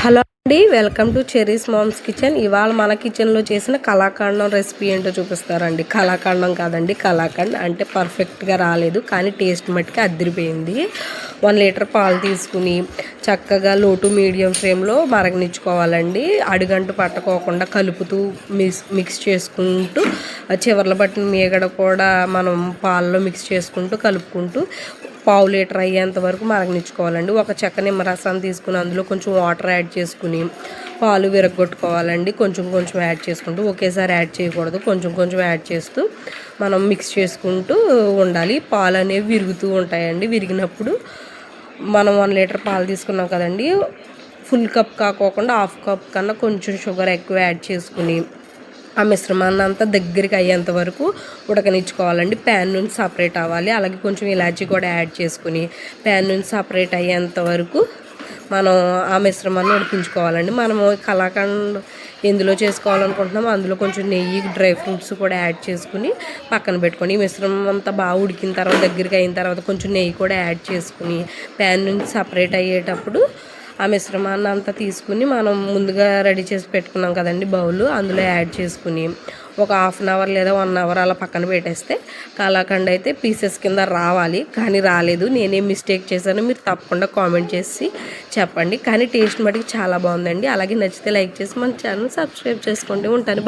Hello అండి, welcome to Cherry's mom's kitchen. ఇవాళ మన కిచెన్లో చేసిన కలాకండం రెసిపీ ఏంటో చూపిస్తారండి. కలాకండం కాదండి, కలాకండ్ అంటే పర్ఫెక్ట్గా రాలేదు, కానీ టేస్ట్ మట్టుకి అదిరిపోయింది. 1 లీటర్ పాలు తీసుకుని చక్కగా లో టు మీడియం ఫ్లేమ్లో మరగనిచ్చుకోవాలండి. అడుగంటు పట్టుకోకుండా కలుపుతూ మిక్స్ చేసుకుంటూ చివర్ల పట్టిన మీగడ కూడా మనం పాలలో మిక్స్ చేసుకుంటూ కలుపుకుంటూ 1/2 లీటర్ అయ్యేంత వరకు మరగనిచ్చుకోవాలండి. ఒక చెక్క నిమ్మరసాన్ని తీసుకుని అందులో కొంచెం వాటర్ యాడ్ చేసుకుని పాలు విరగొట్టుకోవాలండి. కొంచెం కొంచెం యాడ్ చేసుకుంటూ, ఒకేసారి యాడ్ చేయకూడదు, కొంచెం కొంచెం యాడ్ చేస్తూ మనం మిక్స్ చేసుకుంటూ ఉండాలి. పాలు అనేవి విరుగుతూ ఉంటాయండి. విరిగినప్పుడు మనం 1 లీటర్ పాలు తీసుకున్నాం కదండి, ఫుల్ కప్ కాకోకుండా 1/2 కప్ కన్నా కొంచెం షుగర్ ఎక్కువ యాడ్ చేసుకుని ఆ మిశ్రమాన్ని అంతా దగ్గరికి అయ్యేంత వరకు ఉడకనిచ్చుకోవాలండి. ప్యాన్ నుంచి సపరేట్ అవ్వాలి. అలాగే కొంచెం ఇలాచీ కూడా యాడ్ చేసుకుని ప్యాన్ నుంచి సపరేట్ అయ్యేంత వరకు మనం ఆ మిశ్రమాన్ని ఉడికించుకోవాలండి. మనము కలాకండ్ ఎందులో చేసుకోవాలనుకుంటున్నామో అందులో కొంచెం నెయ్యి, డ్రై ఫ్రూట్స్ కూడా యాడ్ చేసుకుని పక్కన పెట్టుకొని ఈ మిశ్రమం అంతా బాగా ఉడికిన తర్వాత దగ్గరికి అయిన తర్వాత కొంచెం నెయ్యి కూడా యాడ్ చేసుకుని ప్యాన్ నుంచి సపరేట్ అయ్యేటప్పుడు ఆ మిశ్రమాన్ని అంతా తీసుకుని మనం ముందుగా రెడీ చేసి పెట్టుకున్నాం కదండి బౌల్, అందులో యాడ్ చేసుకుని ఒక 1/2 అవర్ లేదా 1 అవర్ అలా పక్కన పెట్టేస్తే కలాకండ్ అయితే పీసెస్ కింద రావాలి. కానీ రాలేదు. నేనేం మిస్టేక్ చేశానో మీరు తప్పకుండా కామెంట్ చేసి చెప్పండి. కానీ టేస్ట్ మటుకు చాలా బాగుందండి. అలాగే నచ్చితే లైక్ చేసి మన ఛానల్ సబ్స్క్రైబ్ చేసుకోండి. ఉంటాను.